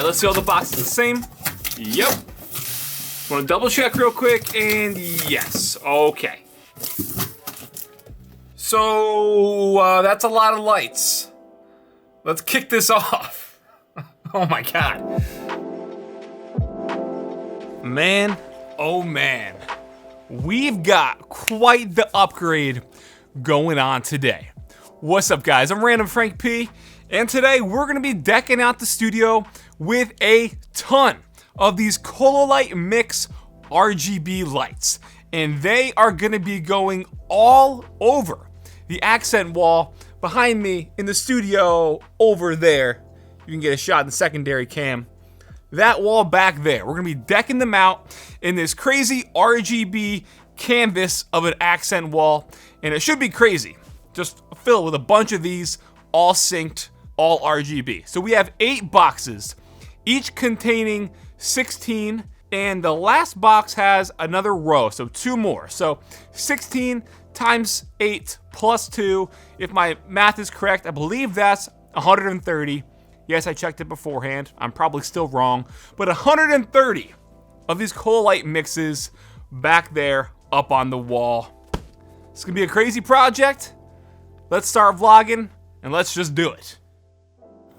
Let's see all the boxes the same. Yep. Want to double check real quick, and yes, okay. So that's a lot of lights. Let's kick this off. Oh my God. Man, oh man. We've got quite the upgrade going on today. What's up, guys? I'm Random Frank P, and today we're gonna be decking out the studio with a ton of these Cololight Mix RGB lights, and they are gonna be going all over the accent wall behind me in the studio over there. You can get a shot in the secondary cam. That wall back there, we're gonna be decking them out in this crazy RGB canvas of an accent wall, and it should be crazy. Just filled with a bunch of these, all synced, all RGB. So we have 8 boxes, each containing 16, and the last box has another row, so 2 more. So 16 times 8 plus 2, if my math is correct, I believe that's 130. Yes, I checked it beforehand. I'm probably still wrong, but 130 of these Cololight mixes back there up on the wall. It's gonna be a crazy project. Let's start vlogging, and let's just do it.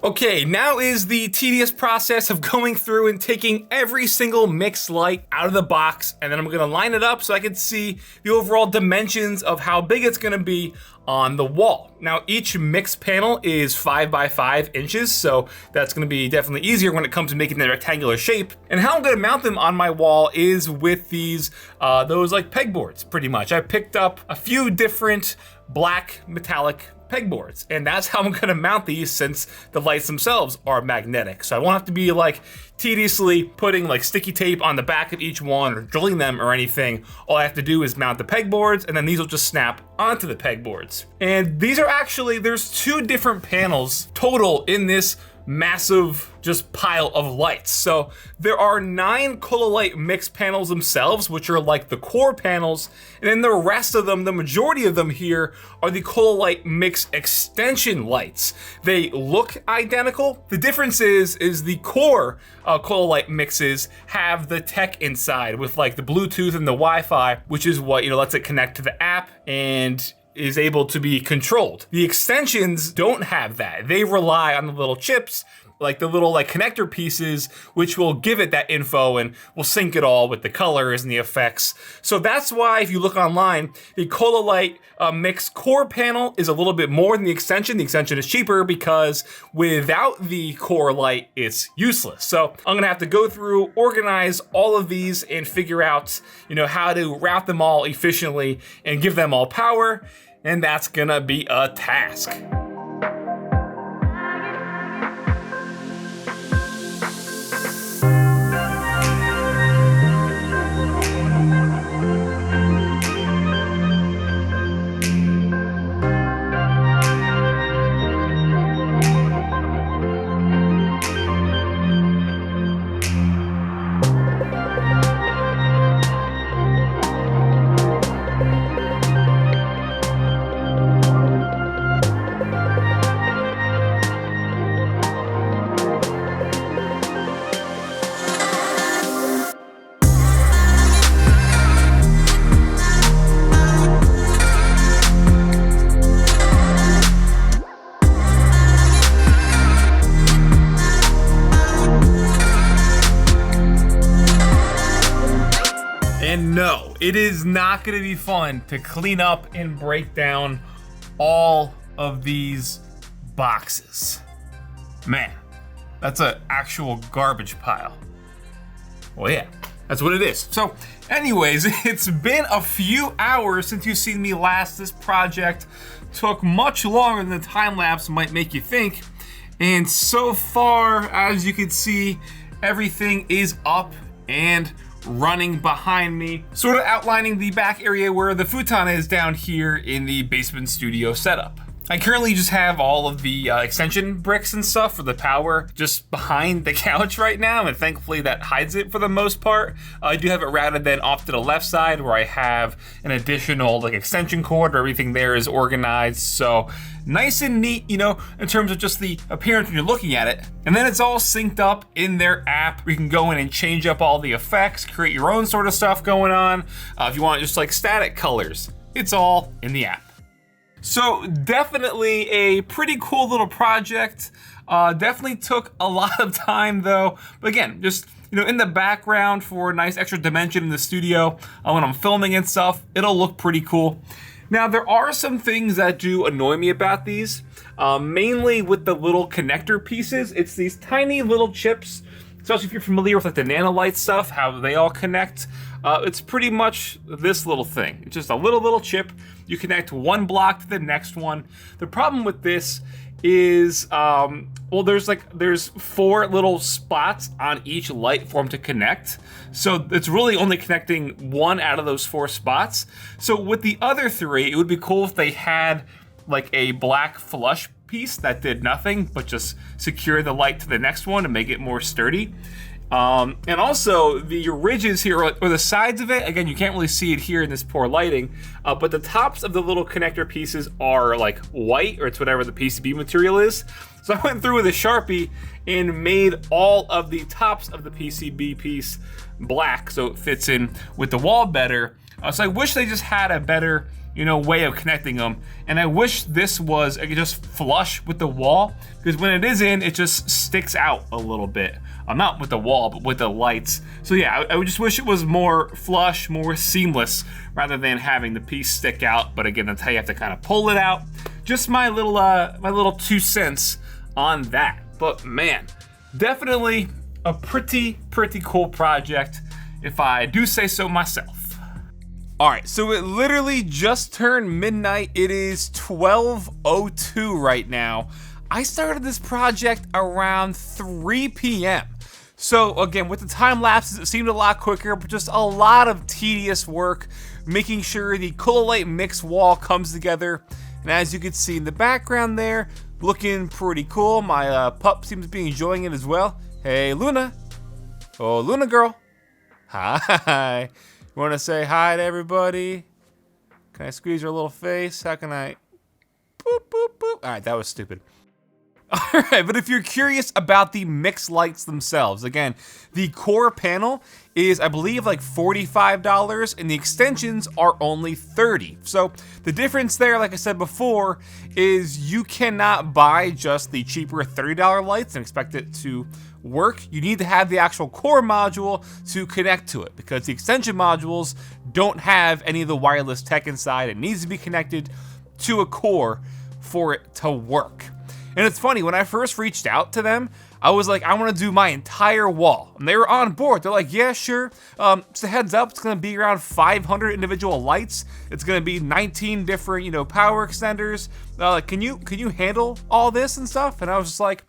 Okay, now is the tedious process of going through and taking every single mix light out of the box, and then I'm gonna line it up so I can see the overall dimensions of how big it's gonna be on the wall. Now, each mix panel is 5 by 5 inches, so that's gonna be definitely easier when it comes to making the rectangular shape. And how I'm gonna mount them on my wall is with these, those like pegboards, pretty much. I picked up a few different black metallic pegboards, and that's how I'm gonna mount these, since the lights themselves are magnetic. So I won't have to be like tediously putting like sticky tape on the back of each one or drilling them or anything. All I have to do is mount the pegboards, and then these will just snap onto the pegboards. And these are actually, there's 2 different panels total in this massive just pile of lights. So there are 9 Cololight Mix panels themselves, which are like the core panels, and then the rest of them, the majority of them here, are the Cololight Mix extension lights. They look identical. The difference is the core Cololight mixes have the tech inside with like the Bluetooth and the Wi-Fi, which is what, lets it connect to the app and is able to be controlled. The extensions don't have that. They rely on the little chips, like the little like connector pieces, which will give it that info and will sync it all with the colors and the effects. So that's why if you look online, the Cololight Mix core panel is a little bit more than the extension. The extension is cheaper because without the core light, it's useless. So I'm gonna have to go through, organize all of these and figure out, how to route them all efficiently and give them all power. And that's gonna be a task. And no, it is not gonna be fun to clean up and break down all of these boxes. Man, that's an actual garbage pile. Well, yeah, That's what it is. So anyways, it's been a few hours since you've seen me last. This project took much longer than the time lapse might make you think. And so far, as you can see, everything is up and running behind me, sort of outlining the back area where the futon is down here in the basement studio setup. I currently just have all of the extension bricks and stuff for the power just behind the couch right now, and thankfully that hides it for the most part. I do have it routed then off to the left side where I have an additional like extension cord where everything there is organized. So nice and neat, you know, in terms of just the appearance when you're looking at it. And then it's all synced up in their app where you can go in and change up all the effects, create your own sort of stuff going on. If you want just like static colors, it's all in the app. So definitely a pretty cool little project. Definitely took a lot of time though. But again, just, you know, in the background for a nice extra dimension in the studio when I'm filming and stuff, it'll look pretty cool. Now there are some things that do annoy me about these, mainly with the little connector pieces. It's these tiny little chips, especially if you're familiar with like the Nanolite stuff, how they all connect. It's pretty much this little thing. It's just a little chip. You connect one block to the next one. The problem with this is, well, there's 4 little spots on each light for them to connect. So it's really only connecting 1 out of those 4 spots. So with the other 3, it would be cool if they had like a black flush piece that did nothing but just secure the light to the next one and make it more sturdy. And also the ridges here, or the sides of it, again, you can't really see it here in this poor lighting, but the tops of the little connector pieces are like white, or it's whatever the PCB material is. So I went through with a Sharpie and made all of the tops of the PCB piece black so it fits in with the wall better. So I wish they just had a better, you know, way of connecting them. And I wish this was just flush with the wall, because when it is in, it just sticks out a little bit. Not with the wall, but with the lights. So yeah, I would just wish it was more flush, more seamless, rather than having the piece stick out. But again, that's how you have to kind of pull it out. Just my little 2 cents on that. But man, definitely a pretty cool project, if I do say so myself. All right, so it literally just turned midnight. It is 12:02 right now. I started this project around 3 p.m. So again, with the time lapses, it seemed a lot quicker, but just a lot of tedious work, making sure the Cololight Mix wall comes together. And as you can see in the background there, looking pretty cool. My pup seems to be enjoying it as well. Hey, Luna. Oh, Luna girl. Hi. You want to say hi to everybody? Can I squeeze her little face? How can I? Boop, boop, boop. All right, that was stupid. All right, but if you're curious about the mix lights themselves, again, the core panel is, I believe, like $45, and the extensions are only $30. So the difference there, like I said before, is you cannot buy just the cheaper $30 lights and expect it to work. You need to have the actual core module to connect to it, because the extension modules don't have any of the wireless tech inside. It needs to be connected to a core for it to work. And it's funny, when I first reached out to them, I was like, I want to do my entire wall. And they were on board. They're like, yeah, sure. Just a heads up, it's going to be around 500 individual lights. It's going to be 19 different, power extenders. Like, can you handle all this and stuff? And I was just like,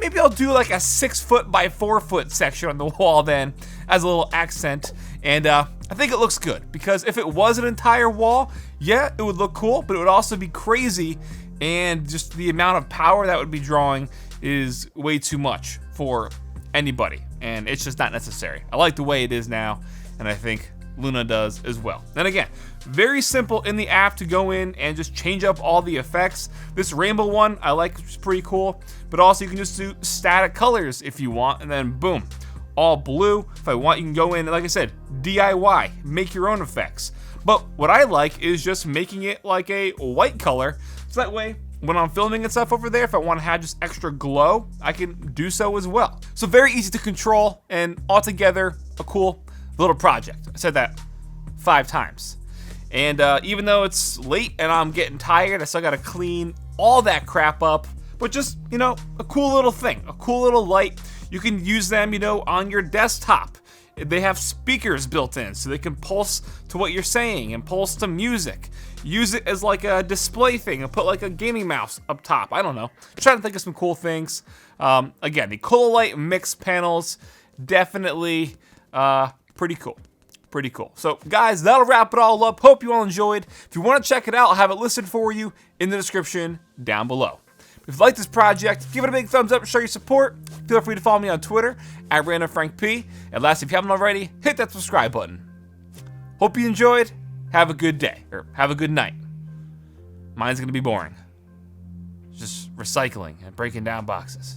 maybe I'll do like a 6 foot by 4 foot section on the wall then as a little accent. And I think it looks good, because if it was an entire wall, yeah, it would look cool, but it would also be crazy. And just the amount of power that would be drawing is way too much for anybody, and it's just not necessary. I like the way it is now, and I think Luna does as well. And again, very simple in the app to go in and just change up all the effects. This rainbow one I like, it's pretty cool, but also you can just do static colors if you want, and then boom, all blue. If I want, you can go in and, like I said, DIY, make your own effects. But what I like is just making it like a white color, so that way, when I'm filming and stuff over there, if I want to have just extra glow, I can do so as well. So very easy to control, and altogether, a cool little project. I said that 5 times. And even though it's late and I'm getting tired, I still got to clean all that crap up. But just, a cool little thing, a cool little light. You can use them, on your desktop. They have speakers built in so they can pulse to what you're saying and pulse to music. Use it as like a display thing and put like a gaming mouse up top. I don't know. Trying to think of some cool things. Again, the Cololight Mix panels, definitely pretty cool. Pretty cool. So guys, that'll wrap it all up. Hope you all enjoyed. If you want to check it out, I'll have it listed for you in the description down below. If you like this project, give it a big thumbs up to show your support. Feel free to follow me on Twitter at randomfrankp. And lastly, if you haven't already, hit that subscribe button. Hope you enjoyed. Have a good day, or have a good night. Mine's gonna be boring. Just recycling and breaking down boxes.